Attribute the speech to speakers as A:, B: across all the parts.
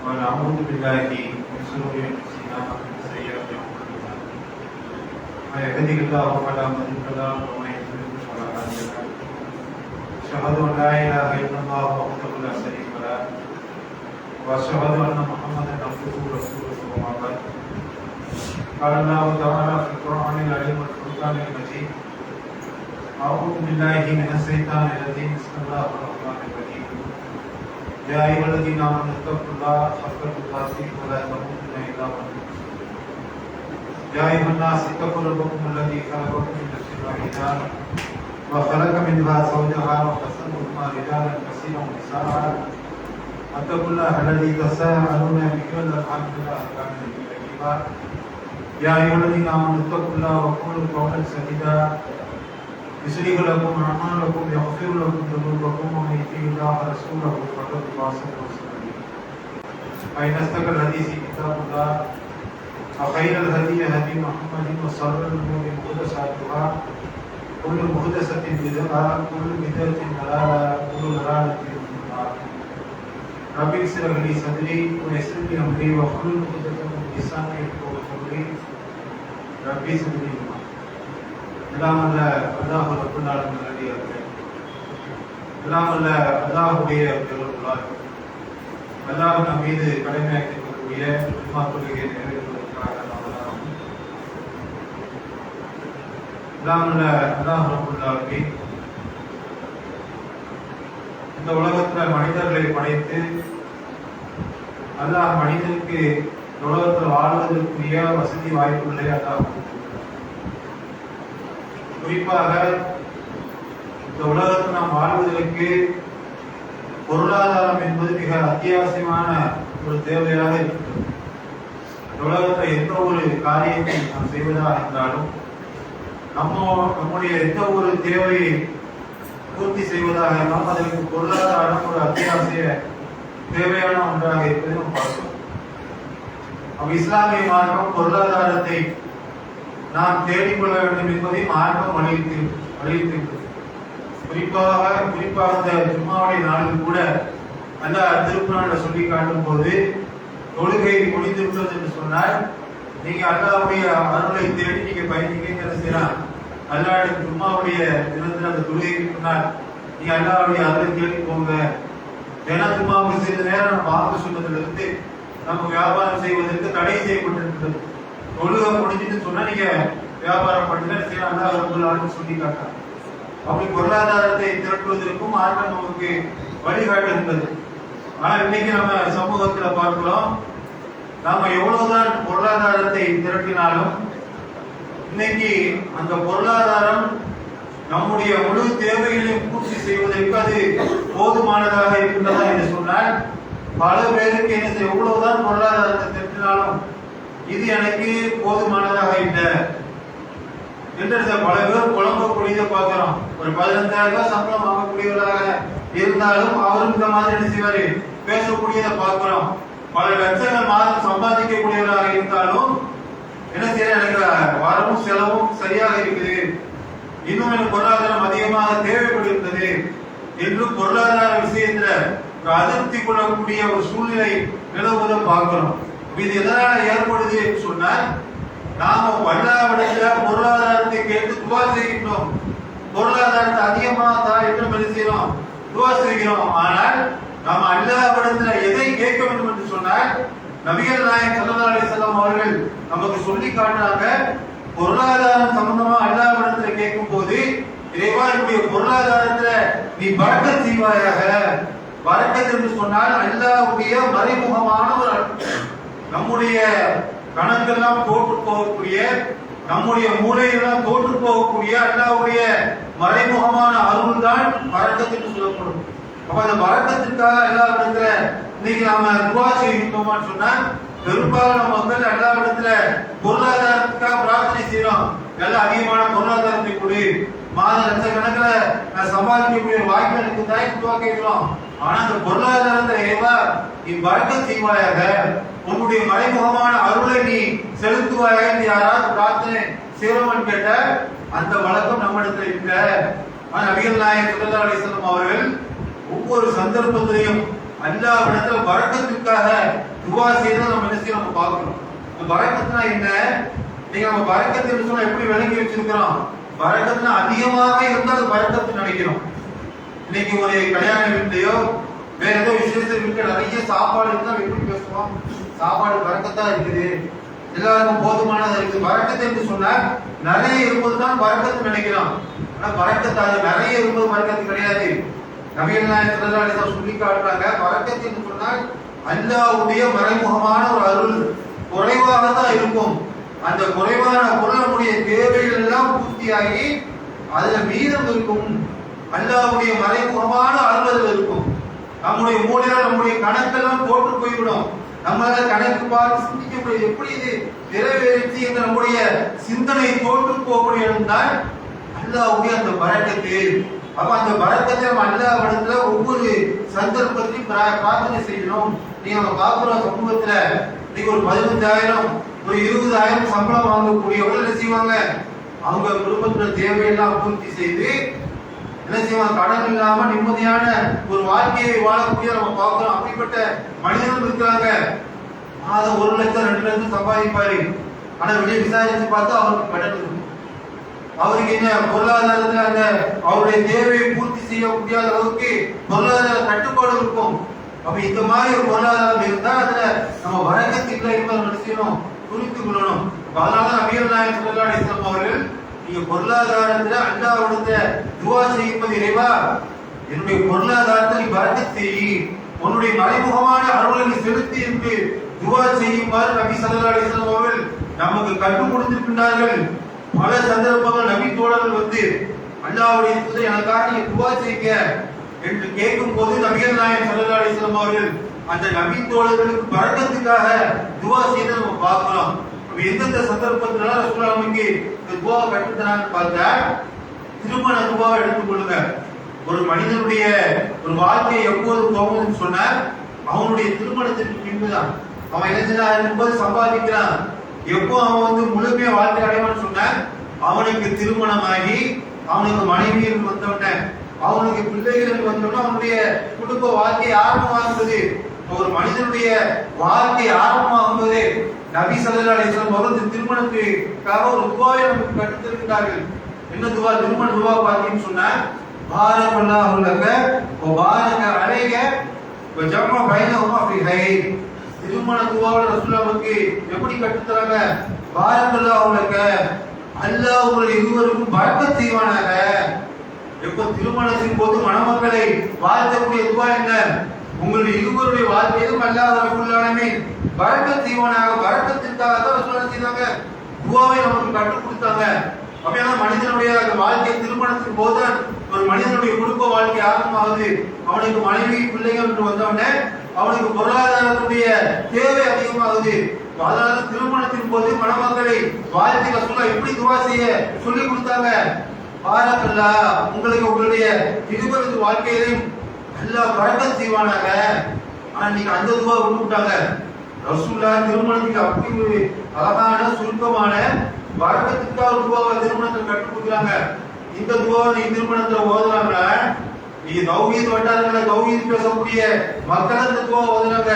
A: ونعوذ بالله من شرور انفسنا ومن سيئات اعمالنا من يهده الله فلا مضل له ومن يضلل فلا هادي له اشهد ان لا اله الا الله وحده لا شريك له واشهد ان محمدا عبده ورسوله اما بعد قال الله تعالى في القران العظيم والفرقان المجيد اعوذ بالله من الشيطان الرجيم بسم الله الرحمن الرحيم يا أيها الذين آمنوا اتقوا الله حق تقاته ولا تموتن إلا وأنتم مسلمون يا أيها الناس اتقوا ربكم الذي خلقكم من نفس واحدة وخلق منها زوجها وبث منهما رجالا كثيرا ونساء واتقوا الله الذي تساءلون به والأرحام إن الله كان عليكم رقيبا يا أيها الذين آمنوا اتقوا الله وقولوا قولا سديدا يصلح لكم أعمالكم ويغفر لكم ذنوبكم ومن يطع الله ورسوله فقد فاز فوزا عظيما فإن أصدق الحديث كتاب الله وخير الهدي هدي محمد وشر الأمور محدثاتها كل محدثة بدعة كل بدعة ضلالة كل ضلالة في النار رب اشرح لي صدري ويسر لي أمري واحلل عقدة من لساني يفقهوا قولي رب زدني علما எல்லாம் அல்ல அல்லாஹ் ரப்பல் ஆலமீன் நல்லடியார்களே, எல்லாம் அல்ல அல்லாஹ்வுடைய பெருமளால் அல்லாஹ் நம் மீது கடமையாக்கக்கூடிய ஜும்மா தொழுகையை நிறைவேற்றுவதற்காக எல்லாம் அல்ல அல்லாஹ் ரப்பல் ஆலமீன் இந்த உலகத்துல மனிதர்களை படைத்து அல்லாஹ் மனிதனுக்கு உலகத்தில் வாழ்வதற்குரிய வசதி வாய்ப்புகளை அல்லாஹ் குறிப்பாக இந்த உலகத்தில் நாம் வாழ்வதற்கு பொருளாதாரம் என்பது மிக அத்தியாவசியமான ஒரு தேவையாக இருக்கிறது. இந்த உலகத்தில் எந்த ஒரு காரியத்தை நாம் செய்வதாக இருந்தாலும் நம்முடைய எந்த ஒரு தேவையை பூர்த்தி செய்வதாக இருந்தாலும் அதற்கு பொருளாதாரம் ஒரு அத்தியாவசிய தேவையான ஒன்றாக இருப்பதை நாம் பார்க்கிறோம். இஸ்லாமிய மார்க்கம் பொருளாதாரத்தை நாம் தேடிக்கொள்ள வேண்டும் என்பதை மார்க்கம் வலியுறுத்தியிருக்கிறது. குறிப்பாக இந்த ஜும்மாவுடைய நாளில் கூட அல்லாஹ் திருக்குர்ஆனில் சொல்லி காட்டும் போது தொழுகை முடிந்துவிட்டது என்று சொன்னால் நீங்க அல்லாஹ்வுடைய அருளை தேடி நீங்க பயணிக்க செய்யலாம். அல்லாஹ் ஜும்மாவுடைய தினத்தில் அந்த தொழுகைக்கு முன்னால் நீங்க அல்லாஹ்வுடைய அருளை தேடி போங்க. ஏன்னா ஜும்மாவுக்கு சிறிது நேரம் வாங்க சொன்னதிலிருந்து நம்ம வியாபாரம் செய்வதற்கு தடை செய்யப்பட்டிருக்கிறது. தொழுகை முடிஞ்சுட்டு சொன்னா நீங்க வியாபாரம் பண்ணுங்க சொல்லி காட்டாங்க. அப்படி பொருளாதாரத்தை திரட்டுவதற்கும் மார்க்கம் நமக்கு வழிகாட்டுகின்றது. ஆனா இன்னைக்கு நம்ம சமூகத்துல பார்க்கிறோம், நாம எவ்வளவுதான் பொருளாதாரத்தை திரட்டினாலும் இன்னைக்கு அந்த பொருளாதாரம் நம்முடைய முழு தேவைகளையும் பூர்த்தி செய்வதற்கு அது போதுமானதாக இருக்கின்றதா என்று சொன்னால் பல பேருக்கு என்ன எவ்வளவுதான் பொருளாதாரத்தை திட்டினாலும் இது எனக்கு போதுமானதாக இல்லை என்று பல பேர் புலம்பக்கூடியதை பார்க்கிறோம். ஒரு 15,000 ரூபாய் சம்பளம் வாங்கக்கூடியவராக இருந்தாலும் அவரும் இந்த மாதிரி என்ன செய்வாரு பேசக்கூடியதை பார்க்கிறோம். பல லட்சங்கள் மாதம் சம்பாதிக்கக்கூடியவராக இருந்தாலும் என்ன செய்ய நினைக்கிறார், வரவும் செலவும் சரியாக இருக்குது, இன்னும் எனக்கு பொருளாதாரம் அதிகமாக தேவைப்படுகிறது என்று பொருளாதார விஷயத்துல ஒரு அதிருப்தி கொள்ளக்கூடிய ஒரு சூழ்நிலை நிலவுவதை பார்க்கிறோம். இது எதனால ஏற்படுது என்று சொன்னால், நாம வல்லாவிடத்துல பொருளாதாரத்தை கேட்டு துவா செய்கின்றோம். பொருளாதாரத்தை அதிகமாக தான் என்று செய்கிறோம், துவா செய்கிறோம். ஆனால் நாம் அல்லாஹ்விடத்துல எதை கேட்க வேண்டும் என்று சொன்னால், நபிகள் நாயகம் ஸல்லல்லாஹு அலைஹி வஸல்லம் அவர்கள் நமக்கு சொல்லி காட்டினாங்க, பொருளாதாரம் சம்பந்தமா அல்லாஹ்விடத்துல கேட்கும் போது, இறைவா என்னுடைய பொருளாதாரத்துல நீ பரக்கத் செய்வாயாக. பரக்கத் என்று சொன்னால் அல்லாஹ்வுடைய மறைமுகமான ஒரு நம்முடைய கணக்கெல்லாம் தோற்று போகக்கூடிய, நம்முடைய மூளையெல்லாம் தோற்று போகக்கூடிய அல்லாஹ்வுடைய மறைமுகமான அருள் தான் பரக்கத் என்று சொல்லப்படும். அப்ப அந்த பரக்கத்திற்காக அல்லாஹ்விடத்துல இன்னைக்கு நாம துஆ செய்கிறோம்னு சொன்னா, பெரும்பாலான மக்கள் அல்லாஹ்விடத்துல பொருளாதாரத்துக்காக பிரார்த்தனை செய்யறோம். நல்ல அதிகமான பொருளாதாரத்தை கொடு, மாத லட்சக்கணக்கில் நான் சம்பாதிக்கக்கூடிய வாய்ப்பு எனக்கு தான் துஆ கேட்கிறோம். ஆனா அந்த பொருளாதாரத்தை ஏவா நீ பரக்கத் செய்வாயாக, உன்னுடைய மறைமுகமான அருளை நீ செலுத்துவாயாக என்று யாராவது பிரார்த்தனை செய்யறோம்னு கேட்ட அந்த வழக்கம் நம்ம இடத்துல இல்லை. ஆனா நபிகள் நாயகம் ஸல்லல்லாஹு அலைஹி வஸல்லம் அவர்கள் ஒவ்வொரு சந்தர்ப்பத்திலையும் அல்லாஹ்விடத்துல பரக்கத்துக்காக துஆ செய்யறத நம்ம என்ன செய்யணும், நம்ம பார்க்கணும். பரக்கத்னா என்ன? நீங்க நம்ம பரக்கத் சொன்னா எப்படி விளங்கி வச்சிருக்கிறோம்? பரக்கத்னா அதிகமாக இருந்தால் பரக்கத்து நினைக்கிறோம். இன்னைக்கு ஒரு கல்யாண வீட்லயோ வேற ஏதோ விசேஷ வீட்டுல நிறைய சாப்பாடு இருந்தா எப்படி பேசுவோம்? சாப்பாடு பரக்கத்தா இருக்குது, எல்லாருக்கும் போதுமானதா இருக்குது. பரக்கத்து என்று சொன்னா நிறைய இருப்பது தான் பரக்கத்து நினைக்கிறோம். ஆனா பரக்கத்து அது நிறைய இருப்பது பரக்கத்து கிடையாது. நபிகள் நாயகம் ஸல்லல்லாஹு அலைஹி வஸல்லம் சொல்லி காட்டுறாங்க, பரக்கத் என்று சொன்னால் அல்லாஹ்வுடைய மறைமுகமான ஒரு அருள் குறைவாக தான் இருக்கும். அந்த குறைவான பொருளுடைய தேவைகள் எல்லாம் பூர்த்தியாகி அதுல மீதம் இருக்கும். அல்லாஹ்வுடைய மறைமுகமான அருள் இருக்கும். நம்முடைய மூளையில நம்முடைய கணக்கெல்லாம் போட்டு போய்விடும். நம்மளால கணக்கு பார்த்து சிந்திக்க முடியாது, எப்படி இது நிறைவேறிச்சு என்ற நம்முடைய சிந்தனை தோற்று போகக்கூடிய தான் அல்லாஹ்வுடைய அந்த பரக்கத்து. அப்ப அந்த பரக்கத்தை நம்ம அல்லாஹ்விடத்துல ஒவ்வொரு சந்தர்ப்பத்திலும் பிரார்த்தனை செய்யணும். நீங்க நம்ம பார்க்கிற சமூகத்துல நீங்க ஒரு 15,000 ஒரு 20,000 சம்பளம் வாங்கக்கூடியவர்கள் என்ன செய்வாங்க, அவங்க குடும்பத்துல தேவையெல்லாம் பூர்த்தி செய்து என்ன செய்வாங்க, கடன் இல்லாம நிம்மதியான ஒரு வாழ்க்கையை வாழக்கூடிய நம்ம பார்க்கிறோம். அப்படிப்பட்ட மனிதர்கள் இருக்கிறாங்க. மாதம் 1 லட்சம் 2 லட்சம் சம்பாதிப்பாரு. ஆனா வெளியே விசாரிச்சு பார்த்தா அவருக்கு கடன் இருக்கும். அவருக்கு என்ன பொருளாதாரத்துல அந்த அவருடைய தேவையை பூர்த்தி செய்ய முடியாத அளவுக்கு பொருளாதார கட்டுப்பாடு இருக்கும். அப்ப இந்த மாதிரி ஒரு பொருளாதாரம் இருந்தா அதுல நம்ம பரக்கத் இல்லை என்பதை நம்ம செய்யணும், புரிந்து கொள்ளணும். அதனால நபிகள் நாயகம் ஸல்லல்லாஹு அலைஹி வஸல்லம் அவர்கள் நீங்க பொருளாதாரத்துல அல்லாஹ்விடத்துல துஆ செய்யும்போது, இறைவா என்னுடைய பொருளாதாரத்தை நீ பரக்கத் செய், உன்னுடைய மறைமுகமான அருளை நீ செலுத்தி என்று துஆ செய்யுமாறு நபி ஸல்லல்லாஹு அலைஹி வஸல்லம் அவர்கள் நமக்கு கற்றுக் கொடுத்திருக்கிறார்கள். பல சந்தர்ப்பங்கள் நபி தோழர்கள் வந்து அல்லாஹ்வுடைய தூதரை எனக்காக நீங்க துஆ செய்யுங்க என்று கேட்கும் போது நபிகள் நாயகம் ஸல்லல்லாஹு அலைஹி வஸல்லம் அவர்கள் அந்த நபி தோழர்களுக்கு பரக்கத்துக்காக துஆ செய்து நம்ம பார்க்கிறோம். எந்தெந்த சந்தர்ப்பத்தினால ரசூலுல்லாஹ் நமக்கு இந்த துஆ கற்றுத்தரான்னு பார்த்தா, திருமண துஆவை எடுத்துக்கொள்ளுங்க. ஒரு மனிதனுடைய ஒரு வாழ்க்கை எப்போது போகும்னு சொன்னா அவனுடைய திருமணத்திற்கு பின்புதான். அவன் என்ன இருக்கும்போது சம்பாதிக்கிறான், எப்போ அவன் வந்து முழுமையா வாழ்க்கை அடைவான்னு சொன்ன அவனுக்கு திருமணமாகி அவனுக்கு மனைவி வந்தோடனே அவனுக்கு பிள்ளைகள் வந்தோடனே அவனுடைய குடும்ப வாழ்க்கை ஆரம்பமாகுது. ஒரு மனிதனுடைய வாழ்க்கை ஆரம்பமாகும்போது நபி ஸல்லல்லாஹு அலைஹி வஸல்லம் அவர்கள் திருமணத்துக்காக ஒரு துஆவை நமக்கு கற்றுத்தருகிறார்கள். என்ன துஆ? திருமண துஆ பார்த்தீங்கன்னு சொன்னா, பாரக்கல்லாஹு லக வ பாரக அலைக வ ஜம்ம பைனஹுமா ஃபீ கைர். திருமண துஆவை ரசூலுல்லாஹ் நமக்கு எப்படி கற்றுத்தராங்க? பாரக்கல்லாஹு லக, அல்லாஹ் உங்கள் இருவருக்கும் பரக்கத் செய்வானாக. எப்போ திருமணத்தின் போது மணமக்களை வாழ்த்தக்கூடிய துஆ என்ன? உங்களுடைய இருவருடைய வாழ்க்கையிலும் அல்லாஹ் ரப்பல் ஆலமீன் பரக்கத் செய்வானாக. பரக்கத்திற்காக தான் ரசூலுல்லாஹ் செய்தாங்க, துஆவை நமக்கு கற்றுக் கொடுத்தாங்க. அப்படின்னா மனிதனுடைய வாழ்க்கை திருமணத்தின் போது ஒரு மனிதனுடைய குடும்ப வாழ்க்கை ஆரம்பமாகுது. அவனுக்கு மனைவி பிள்ளைகள் என்று வந்தவனே அவனுக்கு பொருளாதாரத்துடைய தேவை அதிகமாகுது. அதனால திருமணத்தின் போது மணமக்களை வாழ்த்தி ரசூலுல்லாஹ் எப்படி துஆ செய்ய சொல்லி கொடுத்தாங்க. பாரக்கல்லாஹ், உங்களுக்கு உங்களுடைய இருவரது வாழ்க்கையிலும் அல்லாஹ் பரக்கத் செய்வானாக. ஆனா நீங்க அந்த துஆ விட்டுட்டாங்க. ரசூலுல்லாஹ் திருமணத்துக்கு அப்படி ஒரு அழகான சுருக்கமான பரக்கத்துக்காக துஆவை திருமணத்தில் கற்றுக் கொடுக்குறாங்க. இந்த துஆவை நீ திருமணத்தில் ஓதுறாங்கன்னா நீ தௌஹீத் வட்டாரங்களை தௌஹீத் பேசக்கூடிய மக்கள் இந்த துஆவை ஓதுறாங்க.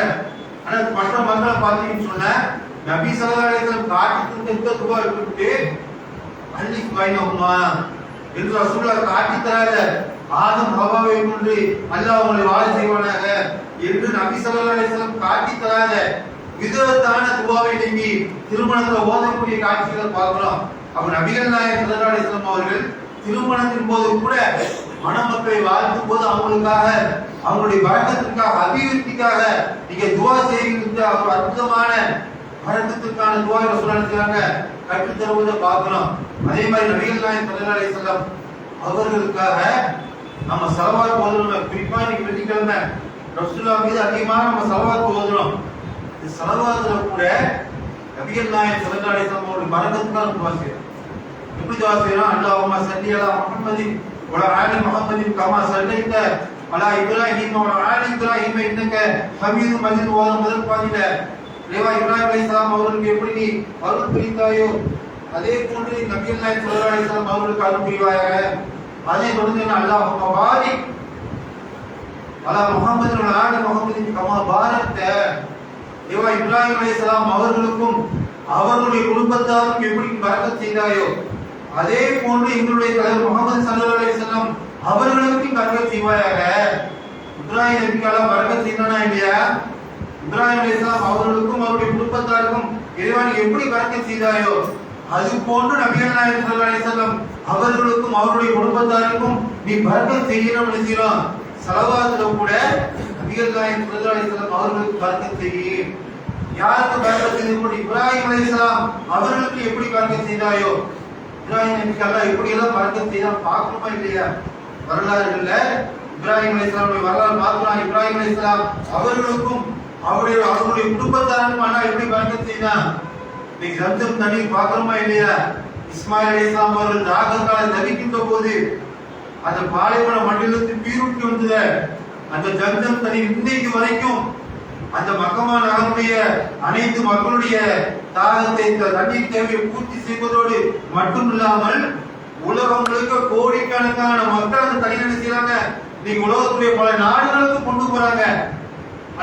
A: ஆனா மற்ற மக்களை பார்த்தீங்கன்னு சொன்னா நபி ஸல்லல்லாஹு அலைஹி வஸல்லம் காட்டி இந்த துஆ விட்டுட்டு அலிஃப் பைனஹுமா என்று ரசூலுல்லாஹ் காட்டி தராத ஆதம் ஹவ்வாவை கொண்டு அல்லாஹ் உங்களை வாழ செய்வானாக என்று நபி ஸல்லல்லாஹு அலைஹி வஸல்லம் காட்டி தராத விதத்தான துஆவை நீங்கி திருமணத்துல ஓதக்கூடிய காட்சிகளை பார்க்கிறோம். அப்ப நபிகள் நாயகம் ஸல்லல்லாஹு அலைஹி வஸல்லம் அவர்கள் திருமணத்தின் போது கூட மணமக்களை வாழ்த்தும் போது அவங்களுக்காக அவங்களுடைய பரக்கத்திற்காக அபிவிருத்திக்காக நீங்க துஆ செய்யுங்க. ஒரு அற்புதமான பரக்கத்திற்கான துஆவை ரசூலுல்லாஹ் கற்றுத் தருவதை பார்க்கிறோம். அதே மாதிரி நபிகள் நாயகம் ஸல்லல்லாஹு அலைஹி வஸல்லம் அவர்களுக்காக நம்ம ஸலவாத் ஓதுறோம். குறிப்பா இன்னைக்கு வெள்ளிக்கிழமை ரசூலுல்லாஹ் மீது அதிகமாக நம்ம ஸலவாத் ஓதுறோம். இந்த ஸலவாத்துல கூட நபிகள் நாயகம் ஸல்லல்லாஹு அலைஹி வஸல்லம் அவருடைய பரக்கத்துக்காக துஆ செய்யறோம். எப்படி துஆ செய்யறோம்? அல்லாஹும்ம ஸல்லி அலா முஹம்மதின் வ ஆலி முஹம்மதின் கமா ஸல்லைத அலா இப்ராஹீம் வ ஆலி இப்ராஹீம் இன்னக ஹமீதும் மஜீத் ஓத முதல் பாதியில லேவா இப்ராஹிம் அலைஹிஸ்ஸலாம் அவர்களுக்கு எப்படி நீ அருள் புரிந்தாயோ அதே போன்று நபிகள் நாயகம் ஸல்லல்லாஹு அலைஹி வஸல்லம் அவர்களுக்கு அருள் புரிவாயாக. அதே தொடர்ந்து அல்லாஹும்ம பாரிக் அலா முஹம்மதின் வ ஆலி முஹம்மதின் கமா பாரக்த லேவா இப்ராஹிம் அலைஹிஸ்ஸலாம் அவர்களுக்கும் அவர்களுடைய குடும்பத்தாருக்கும் எப்படி பரக்கத் செய்தாயோ அதே போன்று எங்களுடைய தலைவர் முஹம்மது ஸல்லல்லாஹு அலைஹி வஸல்லம் அவர்களுக்கு பரக்கத் செய்வாயாக. இப்ராஹிம் நபிக்காக பரக்கத் செய்தானா இல்லையா? இப்ராஹிம் அலைஹிஸ்ஸலாம் அவர்களுக்கும் அவருடைய குடும்பத்தாருக்கும் இறைவன் எப்படி பரக்கத் செய்தாயோ அது போன்று நபிகள் நாயகம் ஸல்லல்லாஹு அலைஹி வஸல்லம் அவர்களுக்கும் அவருடைய குடும்பத்தாருக்கும் நீ பரக்கத் செய்யணும் நினைக்கிறோம். ஸலவாத்துல கூட நபிகள் நாயகம் ஸல்லல்லாஹு அலைஹி வஸல்லம் அவர்களுக்கு பரக்கத் செய்யி. யாருக்கு பரக்கத் செய்தது? இப்ராஹிம் அலைஹிஸ்ஸலாம் அவர்களுக்கு எப்படி பரக்கத் செய்தாயோ இப்ராஹிம் நபிக்காக எப்படி எல்லாம் பரக்கத் செய்தா பார்க்கணுமா இல்லையா? வரலாறுகள்ல இப்ராஹிம் அலைஹிஸ்ஸலாமுடைய வரலாறு பார்க்கலாம். இப்ராஹிம் அலைஹிஸ்ஸலாம் அவர்களுக்கும் அவருடைய குடும்பத்தாருக்கும் ஆனா எப்படி பரக்கத் செய்தான்? இன்னைக்கு ஜம்சம் தண்ணி பார்க்கணுமா இல்லையா? இஸ்மாயில் அலைஹிஸ்ஸலாம் அவர்கள் தாகத்தால் தவிக்கின்ற போது அந்த பாலைவன மண்டலத்து பீருட்டி வந்தது. அந்த ஜம்சம் தண்ணி இன்னைக்கு வரைக்கும் அந்த மக்கமா நகருடைய அனைத்து மக்களுடைய தாகத்தை தண்ணீர் தேவையை பூர்த்தி செய்வதோடு மட்டுமில்லாமல் உலகம் முழுக்க கோடிக்கணக்கான மக்கள் அந்த தண்ணீர் செய்யறாங்க. இன்னைக்கு உலகத்துடைய பல நாடுகளுக்கு கொண்டு போறாங்க.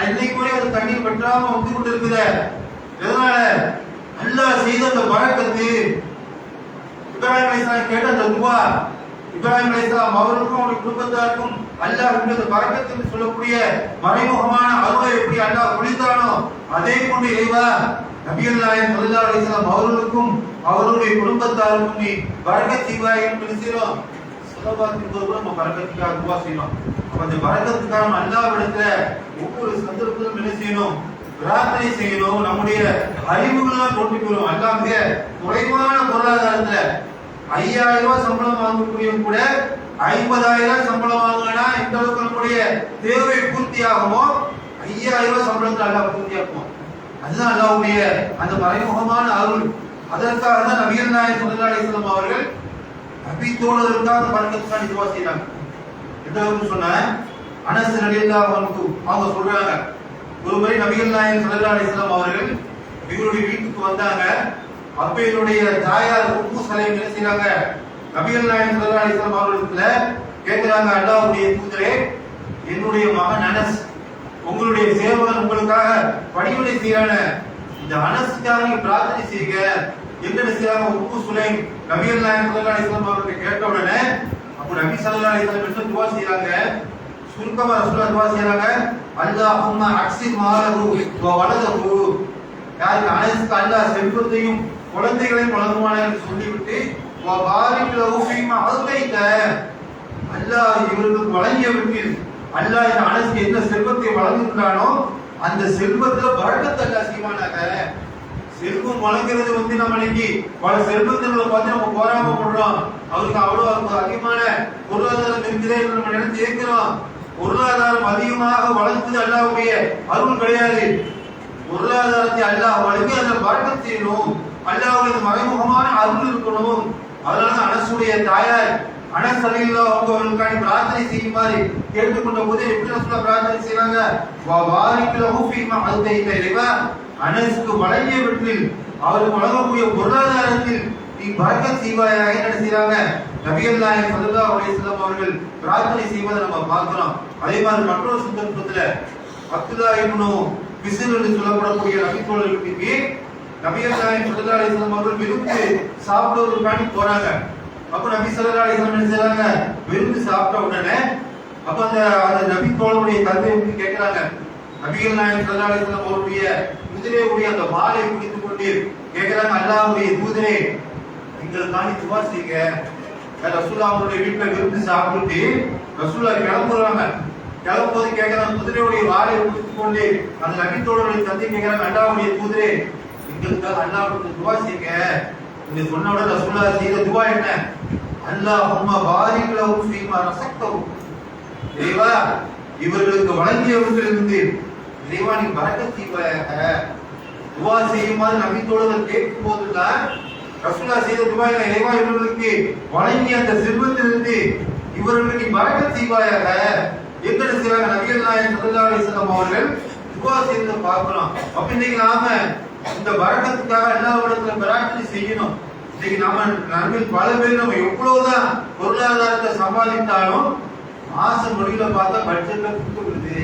A: இன்னைக்கு வரை அந்த தண்ணீர் பெற்றாம வந்து கொண்டு இருக்குது. எதனால? அல்லாஹ் செய்த அந்த பரக்கத்து. இப்ராஹிம் அலைஹிஸ்ஸலாம் கேட்ட அந்த துஆ இப்ராஹிம் அலைஹிஸ்ஸலாம் அவருக்கும் அவருடைய குடும்பத்தாருக்கும் அல்லாஹ் இந்த பரக்கத்துன்னு சொல்லக்கூடிய மறைமுகமான அருளை எப்படி அல்லாஹ் பொழிந்தானோ அதே போன்று இறைவா நபிகள் நாயகம் ஸல்லல்லாஹு அலைஹி வஸல்லம் அவர்களுக்கும் அவருடைய குடும்பத்தாருக்கும் நீ பரக்கத் செய்வாய் என்று நினைக்கிறோம். ஸலவாத்தின் போது நம்ம பரக்கத்துக்காக துஆ செய்யணும். அப்ப அந்த பரக்கத்துக்காக நம்ம அல்லாஹ்விடத்துல ஒவ்வொரு சந்தர்ப்பத்திலும் என்ன செய்யணும்? பிரார்த்தனை செய்யணும். நம்முடைய அறிவுகளெல்லாம் கொண்டுக்கிறோம். அல்லாஹ் மிக குறைவான பொருளாதாரத்துல 5000 ரூபாய் சம்பளம் வாங்கக்கூடியவங்க கூட 50,000 சம்பளம் வாங்கினா இந்த அளவுக்கு நம்முடைய தேவை பூர்த்தி ஆகுமோ 5000 ரூபாய் சம்பளத்துல அல்லாஹ் பூர்த்தியாக்குவோம். அதுதான் அல்லாஹ்வுடைய அந்த மறைமுகமான அருள். அதற்காக தான் நபிகள் நாயகம் ஸல்லல்லாஹு அலைஹி வஸல்லம் அவர்கள் நபி தோழர்களுக்காக பரக்கத்துக்காக துஆ செய்றாங்க. எந்த அளவுக்கு சொன்னா அனஸ் ரலியல்லாஹு அன்ஹு அவங்க சொல்றாங்க, ஒரு முறை நபிகள் நாயகம் ஸல்லல்லாஹு அலைஹி வஸல்லம் அவர்கள் இவருடைய வீட்டுக்கு வந்தாங்க. அப்ப என்னுடைய தாயார் உம்மு சலைம் என்ன செய்றாங்க? நபிகள் நாயகம் ஸல்லல்லாஹு அலைஹி வஸல்லம் அவர்களிடத்துல கேக்குறாங்க, அல்லாஹ்வுடைய தூதரே, என்னுடைய மகன் அனஸ் உங்களுடைய சேவகன் உங்களுக்காக பணிவிடை செய்யறானே, இந்த அனஸ்க்காக நீங்க பிரார்த்தனை செய்யுங்க. என்ன செய்றாங்க? உம்மு சுலைம் நபிகள் நாயகம் ஸல்லல்லாஹு அலைஹி வஸல்லம் அவர்களை கேட்ட உடனே அப்ப நபி ஸல்லல்லாஹு அலைஹி வஸல்லம் என்ன துஆ செய்றாங்க? சுருக்கமா ரசூலுல்லாஹ் துஆ செய்றாங்க, அல்லாஹும்ம அக்ஸிர் மாலஹு வ வலதஹு. யாருக்கு? அனஸ்க்கு அல்லாஹ் செல்வத்தையும் குழந்தைகளையும் வழங்குவானே என்று சொல்லிவிட்டு வ பாரிக் லஹு ஃபீமா அதைத, அல்லாஹ் இவர்களுக்கு வழங்கியவற்றில் அல்லாஹ் இந்த அனஸ்க்கு என்ன செல்வத்தை வழங்குகிறானோ அந்த செல்வத்துல பரக்கத் அல்லாஹ் செய்வானாக. செல்வம் வழங்குறது நம்ம இன்னைக்கு பல செல்வங்களை பார்த்து நம்ம போராம பண்றோம். அவருக்கு அவ்வளவு அதிகமான பொருளாதாரம் இருக்குதே என்று நம்ம நினைச்சு ஏற்கிறோம். பொருளாதாரம் அதிகமாக வளர்ந்தது அல்லாஹ்வுடைய அருள் கிடையாது. பொருளாதாரத்தை அல்லாஹ் வழங்கி அதில் பரக்கத் செய்யணும், அல்லாஹ்வுடைய மறைமுகமான அருள் இருக்கணும். அதனால அனசுடைய தாயார் அனஸ் ரலியல்லாஹு அன்ஹு அவர்களுக்காக பிரார்த்தனை செய்யுமாறு கேட்டுக்கொண்ட போது எப்படி ரசூலுல்லாஹ் பிரார்த்தனை செய்றாங்க? வா பாரிக் லஹு ஃபீமா அதைத இறைவா, அனஸ்க்கு வழங்கியவற்றில் அவருக்கு வழங்கக்கூடிய பொருளாதாரத்தில் நீ பரக்கத் செய்வாயாக என்ன செய்றாங்க? நபிகள் நாயகம் ஸல்லல்லாஹு அலைஹி வஸல்லம் அவர்கள் பிரார்த்தனை செய்வதை நம்ம பார்க்கிறோம். அதே மாதிரி மற்றொரு சந்தர்ப்பத்துல அப்துல்லா இப்னு பிஸ்ர் என்று சொல்லப்படக்கூடிய நபித்தோழர்களுக்கு நபிகள் நாயகம் ஸல்லல்லாஹு அலைஹி வஸல்லம் அவர்கள் விருந்து சாப்பிடுவதற்காக போறாங்க. அப்ப நபி ஸல்லல்லாஹு அலைஹி வஸல்லம் என்ன செய்றாங்க? விருந்து சாப்பிட்ட உடனே அப்ப அந்த நபித்தோழருடைய தந்தையை கேட்கிறாங்க. நபிகள் நாயகம் ஸல்லல்லாஹு அலைஹி வஸல்லம் அவருடைய குதிரையுடைய அந்த வாளை பிடித்துக் கொண்டு கேட்கிறாங்க, அல்லாஹ்வுடைய தூதரே எங்களுக்காண்டி துவா செய்யுங்க. ரசூலுல்லாஹ் அவருடைய வீட்டுல விருந்து சாப்பிட்டு ரசூலுல்லாஹ் கிளம்புறாங்க. கிளம்பும்போது கேட்கிறாங்க, குதிரையுடைய வாளை பிடித்துக் கொண்டு அந்த நபித்தோழருடைய தந்தை கேட்கிறாங்க, அல்லாஹ்வுடைய தூதரே எங்களுக்காக அல்லாஹ்வுக்கு துவா செய்யுங்க. நீங்க சொன்ன உடனே ரசூலுல்லாஹ் செய்த துவா என்ன? அல்லாஹும்ம பாரிக் லஹு ஃபீமா ரஸக்தஹு, இறைவா இவர்களுக்கு வழங்கியவற்றிலிருந்து இறைவா நீ பரக்கத் செய்வாயாக. துவா செய்யுமாறு நபித்தோழர்கள் கேட்கும் போதுதான் ரசூலுல்லாஹ் செய்த துவா என்ன? இறைவா இவர்களுக்கு வழங்கிய அந்த செல்வத்திலிருந்து இவர்களுக்கு நீ பரக்கத் செய்வாயாக. எங்கட செய்வாங்க? நபிகள் நாயகம் ஸல்லல்லாஹு அலைஹி வஸல்லம் அவர்கள் துவா செய்து பார்க்கிறோம். அப்ப இன்னைக்கு நாம இந்த பரக்கத்துக்காக அல்லாஹ்விடத்துல பிரார்த்தனை செய்யணும். இன்னைக்கு நாம நன்மையில் பல பேர் நம்ம எவ்வளவுதான் பொருளாதாரத்தை சம்பாதித்தாலும் மாசம் முடிவுல பார்த்தா பட்ஜெட்ல கொடுத்துருது,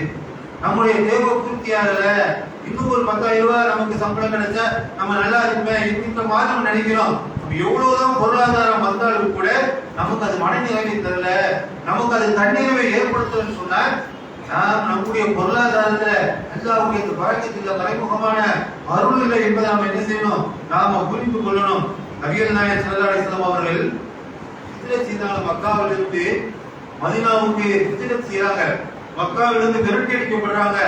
A: நம்முடைய தேவை பூர்த்தி ஆகல, இன்னும் ஒரு 10,000 ரூபாய் நமக்கு சம்பளம் கிடைச்சா நம்ம நல்லா இருப்பேன் இந்த மாதிரி நம்ம நினைக்கிறோம். நம்ம எவ்வளவுதான் பொருளாதாரம் வந்தாலும் கூட நமக்கு அது மனநிலைமை தரல, நமக்கு அது தன்னிறைவை ஏற்படுத்தலன்னு சொன்னா நாம் நம்முடைய பொருளாதாரத்துல அல்லாஹ்வுடைய இந்த பரக்கத்துல மறைமுகமான அருள் இல்லை என்பதை நாம் என்ன செய்யணும்? நாம புரிந்து கொள்ளணும். நபிகள் நாயகம் ஸல்லல்லாஹு அலைஹி வஸல்லம் அவர்கள் ஹிஜ்ரத் செய்தாங்க. மக்காவிலிருந்து மதீனாவுக்கு ஹிஜ்ரத் செய்றாங்க. மக்காவிலிருந்து விரட்டி அடிக்கப்படுறாங்க.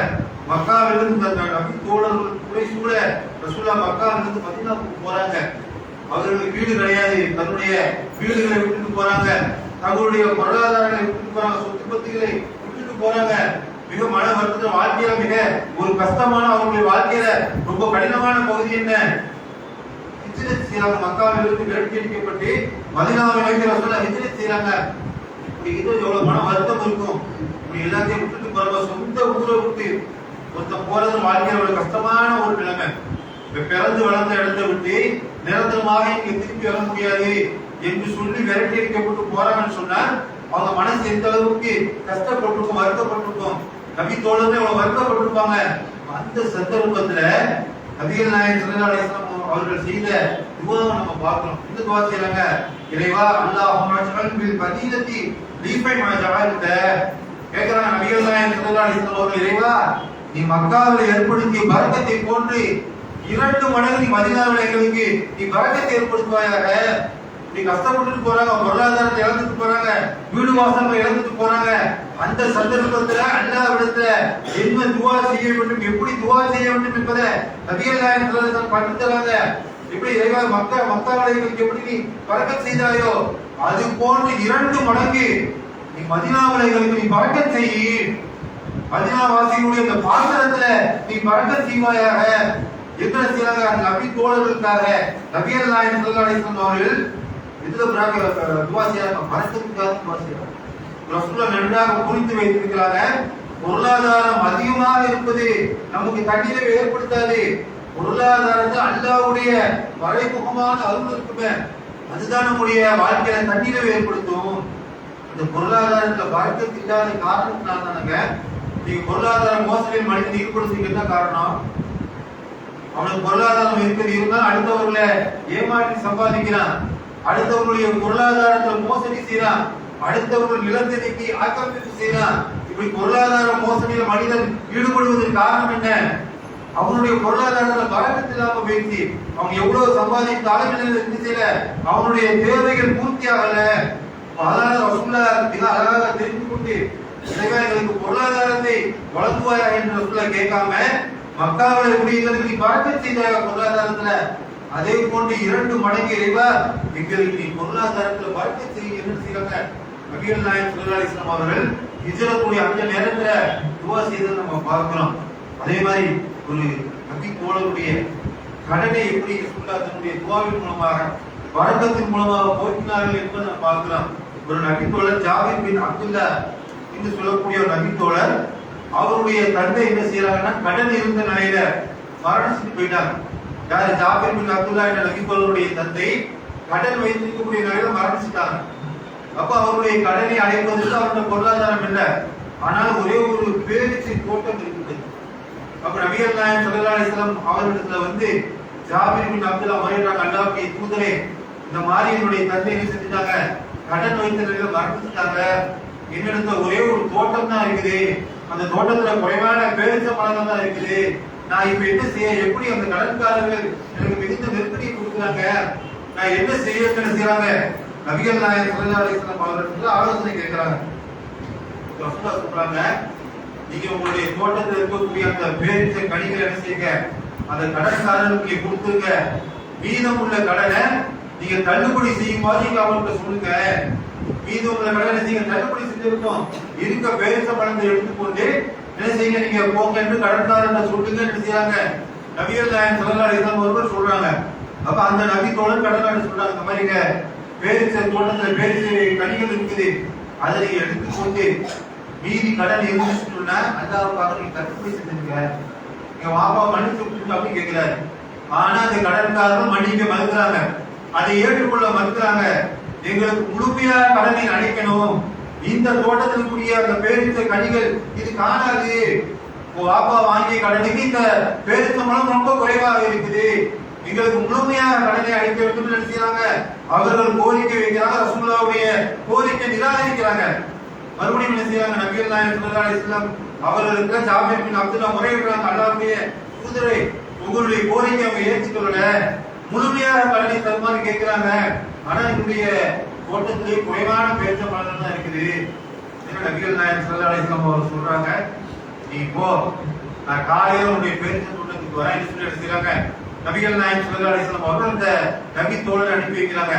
A: மக்காவிலிருந்து நபி தோழர்கள் குறைசூழ ரசூலுல்லாஹ் மக்காவிலிருந்து மதீனாவுக்கு போறாங்க. அவர்களுக்கு வீடு கிடையாது, தன்னுடைய வீடுகளை விட்டுட்டு போறாங்க, தங்களுடைய பொருளாதாரங்களை விட்டுட்டு போறாங்க, சொத்து பத்துகளை விட்டுட்டு போறாங்க. மிக மன வருத்தத்துல வாழ்க்கையில மிக ஒரு கஷ்டமான அவங்களுடைய வாழ்க்கையில ரொம்ப கடினமான பகுதி என்ன? ஹிஜ்ரத் செய்றாங்க. மக்காவிலிருந்து விரட்டி அடிக்கப்பட்டு மதீனாவை நோக்கி ரசூலுல்லாஹ் ஹிஜ்ரத் செய்றாங்க. இப்படி இது எவ்வளவு மன வருத்தம் இருக்கும். இப்படி எல்லாத்தையும் விட்டுட்டு போறவங்க சொந்த ஊரை விட்டு ஒருத்தன் போறது வாழ்க்கையில ஒரு கஷ்டமான ஒரு நிலைமை. பிறந்து வளர்ந்த இடத்தை விட்டு நிரந்தரமாக இங்க திருப்பி வர முடியாது என்று சொல்லி விரட்டி அடிக்கப்பட்டு போறாங்கன்னு சொன்னா அவங்க மனசு எந்த அளவுக்கு கஷ்டப்பட்டிருக்கும், வருத்தப்பட்டிருக்கும். நபி தோழர்கள் எவ்வளவு வருத்தப்பட்டிருப்பாங்க. அந்த சந்தர்ப்பத்துல நபிகள் நாயகம் ஸல்லல்லாஹு அலைஹி வஸல்லம் அவர்கள் செய்த துஆவை நம்ம பார்க்கிறோம். இந்த துஆ செய்றாங்க, இறைவா அல்லாஹும்ம அஜ்அல் பில் மதீனத்தி லீஃபை மா ஜஅல்த. கேக்குறாங்க நபிகள் நாயகம் ஸல்லல்லாஹு அலைஹி வஸல்லம் அவர்கள், இறைவா நீ மக்காவில் ஏற்படுத்திய பரக்கத்தை போன்று 2 மடங்கு நீ மதீனாவில் எங்களுக்கு நீ பரக்கத்தை ஏற்படுத்துவாயாக. நீ கஷ்டப்பட்டு போறாங்க, பொருளாதாரத்தை இழந்துட்டு போறாங்க, வீடு வாசல்களை இழந்துட்டு போறாங்க. அந்த சந்தர்ப்பத்துல அல்லாஹ்விடத்துல என்ன துஆ செய்ய வேண்டும், எப்படி துஆ செய்ய வேண்டும் என்பதை நபிகள் நாயகம் ஸல்லல்லாஹு அலைஹி வஸல்லம் படித்து தராங்க. எப்படி இறைவா மக்காவிற்கு எப்படி நீ பரக்கத் செய்தாயோ அது போன்று 2 மடங்கு நீ மதீனாவில் எங்களுக்கு நீ பரக்கத் செய். மதீனா வாசிகளுடைய அந்த பாத்திரத்துல நீ பரக்கத் செய்வாயாக. என்ன செய்றாங்க? நபி தோழர்களுக்காக நபிகள் நாயகம் ஸல்லல்லாஹு அலைஹி வஸல்லம் அவர்கள் இதுல துஆ செய்றாங்க, பரக்கத்துக்காக துஆ செய்றாங்க. ரசூலுல்லாஹ் நன்றாக புரிந்து வைத்திருக்கிறாங்க. பொருளாதாரம் அதிகமாக இருப்பது நமக்கு தண்ணீரை ஏற்படுத்தாது. பொருளாதாரத்தை அல்லாஹ்வுடைய மறைமுகமான அருள் இருக்குமே, அதுதான் நம்முடைய வாழ்க்கையில தண்ணீரை ஏற்படுத்தும். இந்த பொருளாதாரத்துல பரக்கத் இல்லாத காரணத்தினால தானங்க நீங்க பொருளாதார மோசடியில் மனிதன் ஈடுபடுறதுக்கு என்ன காரணம்? அவனுக்கு பொருளாதாரம் இருக்கிறது இருந்தால் அடுத்தவர்களை ஏமாற்றி சம்பாதிக்கிறான், அடுத்தவர்களுடைய பொருளாதாரத்துல மோசடி செய்யறான், அடுத்தவர்கள் நிலத்தடிக்கு ஆக்கிரமிப்பு செய்யறான். இப்படி பொருளாதார மோசடியில் மனிதன் ஈடுபடுவதற்கு காரணம் என்ன? அவனுடைய பொருளாதாரத்துல பரக்கத் இல்லாம போயிடுச்சு. அவன் எவ்வளவு சம்பாதித்தாலும் என்ன செய்யல, அவனுடைய தேவைகள் பூர்த்தி ஆகல. அதனால ரசூலுல்லாஹ் மிக அழகாக தெரிந்து கொண்டு இறைவா எங்களுக்கு பொருளாதாரத்தை வழங்குவாயா என்று ரசூலுல்லாஹ் கேட்காம மக்காவில் குடியிருக்கிறதுக்கு நீ பரக்கத் செய்தாயா பொருளாதாரத்துல, அதே போன்று 2 மடங்கு இறைவா எங்களுக்கு நீ பொருளாதாரத்துல பரக்கத் செய்ய என்று செய்றாங்க. நபிகள் நாயகம் ஸல்லல்லாஹு அலைஹி வஸல்லம் அவர்கள் ஹிஜ்ரத்துடைய அந்த நேரத்துல துவா செய்ததை நம்ம பார்க்கிறோம். அதே மாதிரி ஒரு நபி தோழருடைய கடனை எப்படி ரசூலுல்லாஹ் தன்னுடைய துவாவின் மூலமாக வரக்கத்தின் மூலமாக போக்கினார்கள் என்பதை நம்ம பார்க்கிறோம். ஒரு நபி தோழர் ஜாபிர் பின் அப்துல்லா என்று சொல்லக்கூடிய ஒரு நபி தோழர், அவருடைய தந்தை என்ன செய்யறாங்கன்னா கடன் இருந்த நிலையில மரணிச்சுட்டு போயிட்டாங்க. யாரு? ஜாபிர் பின் அப்துல்லா என்ற நபி தோழருடைய தந்தை கடன் வைத்திருக்கக்கூடிய நிலையில மரணிச்சுட்டாங்க. அப்ப அவருடைய கடனை அடைப்பதற்கு அவருடைய பொருளாதாரம் இல்லை. ஆனால் ஒரே ஒரு பேரிச்சை தோட்டம் இருக்குது. அப்ப நபிகள் நாயகம் ஸல்லல்லாஹு அலைஹி வஸல்லம் அவர்களிடத்துல வந்து ஜாபிர் பின் அப்துல்லா முறையிட்டாங்க, அல்லாஹ்வுடைய தூதரே, இந்த மாதிரி என்னுடைய தந்தை என்ன செஞ்சுட்டாங்க, கடன் வைத்த நிலையில மரணிச்சுட்டாங்க. என்னிடத்துல ஒரே ஒரு தோட்டம் தான் இருக்குது, அந்த தோட்டத்துல குறைவான பேரிச்ச பழங்கள் தான் இருக்குது. நான் இப்ப என்ன செய்ய, எப்படி அந்த கடன்காரர்கள் எனக்கு மிகுந்த நெருக்கடியை கொடுக்குறாங்க, நான் என்ன செய்யறாங்க? நபிகள் நாயகம் ஸல்லல்லாஹு அலைஹி வஸல்லம் அவர்கள் ஆலோசனை கேட்கிறாங்க. ரசூலுல்லாஹ் சொல்றாங்க, நீங்க உங்களுடைய தோட்டத்தில் இருக்கக்கூடிய அந்த பேரிச்ச கனிகளை என்ன செய்யுங்க, அந்த கடன்காரர்களுக்கு கொடுத்துருங்க. மீதம் உள்ள கடனை நீங்க தள்ளுபடி செய்யுமாறு நீங்க அவங்களுக்கு சொல்லுங்க. மீதம் உள்ள கடனை நீங்க தள்ளுபடி செஞ்சிருக்கோம், இருக்க பேரிச்ச பழத்தை எடுத்துக்கொண்டு என்ன செய்யுங்க, நீங்க போங்க என்று கடன்காரன் சொல்லுங்க என்று செய்யறாங்க. நபிகள் நாயகம் ஸல்லல்லாஹு அலைஹி வஸல்லம் அவர்கள் சொல்றாங்க. அப்ப அந்த நபி தோழர் கடன்காரன் சொல்றாங்க, இந்த மாதிரிங்க பேரிச்ச தோட்டத்துல பேரிச்ச கனிகள் இருக்குது, அதை நீங்க எடுத்துக்கொண்டு மீதி கடன் இருந்துச்சுன்னு சொன்னா அல்லாஹ்வுக்காக நீங்க தள்ளுபடி செஞ்சுங்க, எங்க வாப்பா மன்னிச்சு விட்டுங்க அப்படின்னு கேட்கிறாரு. ஆனா அந்த கடன்காரர்கள் மன்னிக்க மறுக்கிறாங்க, அதை ஏற்றுக்கொள்ள மறுக்கிறாங்க. எங்களுக்கு முழுமையா கடனை அடைக்கணும், இந்த தோட்டத்தில் கூடிய அந்த பேரிச்ச கனிகள் இது காணாது, வாப்பா வாங்கிய கடனுக்கு இந்த பேரிச்ச மரம் ரொம்ப குறைவாக இருக்குது, எங்களுக்கு முழுமையாக கடனை அடைக்க வேண்டும் நினைக்கிறாங்க. அவர்கள் கோரிக்கை வைக்கிறாங்க, ரசூலுல்லாஹ்வுடைய கோரிக்கை நிராகரிக்கிறாங்க. மறுபடியும் என்ன செய்யறாங்க, நபிகள் நாயகம் ஸல்லல்லாஹு அலைஹி வஸல்லம் அவர்களுக்கு ஜாபிர் பின் அப்துல்லா முறையிடுறாங்க, அல்லாஹ்வுடைய தூதரே, உங்களுடைய கோரிக்கை அவங்க ஏற்றுக்கொள்ளல, முழுமையாக கடனை தருமாறு கேட்கிறாங்க. ஆனா என்னுடைய தோட்டத்திலே குறைவான பேரிச்ச பழங்கள் தான் இருக்குது. நபிகள் நாயகம் ஸல்லல்லாஹு அலைஹி வஸல்லம் அவர் சொல்றாங்க, நீ போ, நான் காலையில உன்னுடைய பேரிச்ச தோட்டத்துக்கு வரேன்னு சொல்லி செய்யறாங்க. நபிகள் நாயகம் ஸல்லல்லாஹு அலைஹி வஸல்லம் அவர்கள் இந்த நபி தோழரை அனுப்பி வைக்கிறாங்க.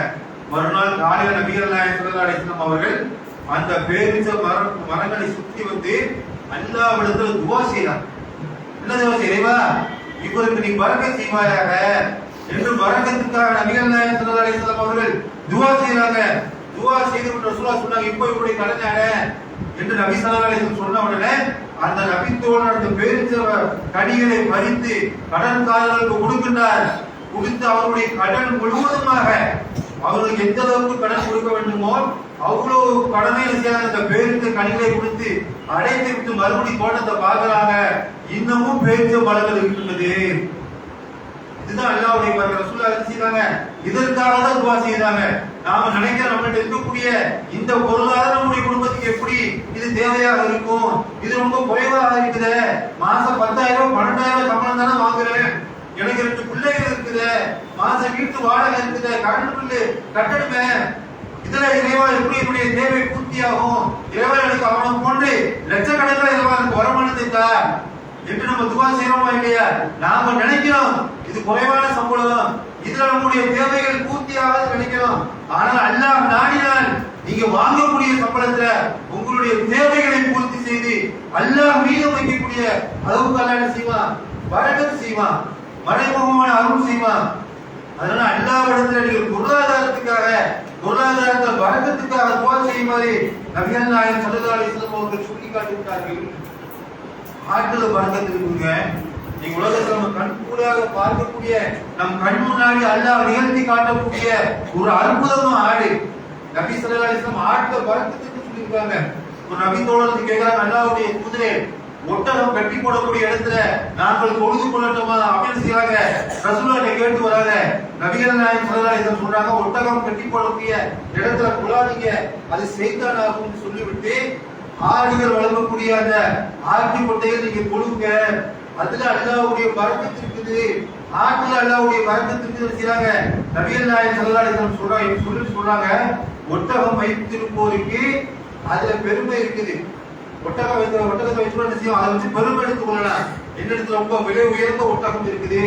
A: மறுநாள் காலையில நபிகள் நாயகம் ஸல்லல்லாஹு அலைஹி வஸல்லம் அவர்கள் அந்த பேரிச்ச மரங்களை சுற்றி வந்து அல்லாஹ்விடத்துல துஆ செய்றாங்க. என்ன துஆ செய்றீவா, இவருக்கு நீ பரக்கத் செய்வாயாக என்று பரக்கத்துக்காக நபிகள் நாயகம் ஸல்லல்லாஹு அலைஹி வஸல்லம் அவர்கள் துஆ செய்றாங்க. துஆ செய்து ரசூலுல்லாஹ் சொன்னாங்க, இப்போ இவருடைய கடனை அட என்று நபி ஸல்லல்லாஹு அலைஹி வஸல்லம் சொன்ன உடனே அந்த நபி தோழர் அந்த பேரிச்ச கனிகளை பறித்து கடன்காரர்களுக்கு கொடுக்கின்றார். கொடுத்து அவருடைய கடன் முழுவதுமாக அவர்களுக்கு எந்த அளவுக்கு கடன் கொடுக்க வேண்டுமோ அவ்வளவு கடனை அந்த பேரிச்ச கனிகளை கொடுத்து அடைத்து விட்டு மறுபடியும் தோட்டத்தை பார்க்கிறாங்க. இன்னமும் பேரிச்ச மரங்கள் இருக்கின்றது. இதுதான் அல்லாஹ்வுடைய ரசூலுல்லாஹ் செய்றாங்க. இதற்காக தான் துஆ செய்றாங்க. நாம நினைக்கிற நம்மகிட்ட இருக்கக்கூடிய இந்த பொருளாதாரம் நம்முடைய குடும்பத்துக்கு எப்படி இது தேவையாக இருக்கும், இது ரொம்ப குறைவாக இருக்குது, மாசம் 10,000 12,000 சம்பளம் தானே வாங்குறேன், எனக்கு 2 பிள்ளைகள் இருக்குது, மாசம் வீட்டு வாடகை இருக்குது, கரண்ட் பில்லு கட்டணுமே, இதுல இறைவா எப்படி என்னுடைய தேவை பூர்த்தியாகும், இறைவா எனக்கு அவனை போன்று லட்சக்கணக்கில் இறைவா எனக்கு வருமானத்தை தா என்று நம்ம துஆ செய்யறோமா இல்லையா? நாம நினைக்கிறோம் இது குறைவான சம்பளம், இதுல நம்முடைய தேவைகள் பூர்த்தியாக நினைக்கிறோம். ஆனால் அல்லாஹ் நாடினால் நீங்க வாங்கக்கூடிய சம்பளத்துல உங்களுடைய தேவைகளை பூர்த்தி செய்து அல்லாஹ் மீது வைக்கக்கூடிய அளவுக்கு அல்லாஹ் என்ன செய்வான், பரக்கத் செய்வான், மறைமுகமான அருள் செய்வான். அதனால அல்லாஹ்விடத்துல நீங்க பொருளாதாரத்தை பரக்கத்துக்காக துஆ செய்யுமாறு நபிகள் நாயகம் ஸல்லல்லாஹு அலைஹி வஸல்லம் அவர்கள் சொல்லி காட்டிவிட்டார்கள். ஆட்டுல பரக்கத்து இருக்குங்க. நீங்க உலகத்துல நம்ம கண் கூடாக பார்க்கக்கூடிய நம் கண் முன்னாடி அல்லாஹ் நிகழ்த்தி காட்டக்கூடிய ஒரு அற்புதமான ஆடு. நபி ஸல்லல்லாஹு அலைஹி வஸல்லம் ஆட்டுல பரக்கத்துக்கு சொல்லியிருக்காங்க. ஒரு நபி தோழருக்கு கேட்கிறாங்க, அல்லாஹ்வுடைய தூதரே, ஒட்டகம் கட்டி போடக்கூடிய இடத்துல நாங்கள் தொழுது கொள்ளட்டுமா அப்படின்னு செய்யறாங்க. ரசூலுல்லாஹ் கேட்டு வராங்க. நபிகள் நாயகம் ஸல்லல்லாஹு அலைஹி வஸல்லம் சொல்றாங்க, ஒட்டகம் கட்டி போடக்கூடிய இடத்துல குலாதீங்க, அது சைத்தான் ஆகும்னு சொல்லிவிட்டு ஆடுகள் வளர்க்கக்கூடிய அந்த ஆட்டு கொட்டையில் நீங்க கொடுங்க, அதுல அல்லாஹ்வுடைய பரக்கத் இருக்குது, ஆட்டுல அல்லாஹ்வுடைய பரக்கத் இருக்குன்னு செய்றாங்க. நபிகள் நாயகம் ஸல்லல்லாஹு அலைஹி வஸல்லம் சொல்றாங்க, ஒட்டகம் வைத்திருப்போருக்கு அதுல பெருமை இருக்குது. ஒட்டகத்தை வைத்து செய்யும், அதை வச்சு பெருமை எடுத்துக் கொள்ளலாம். என்னிடத்துல ரொம்ப விலை உயர்ந்த ஒட்டகம் இருக்குது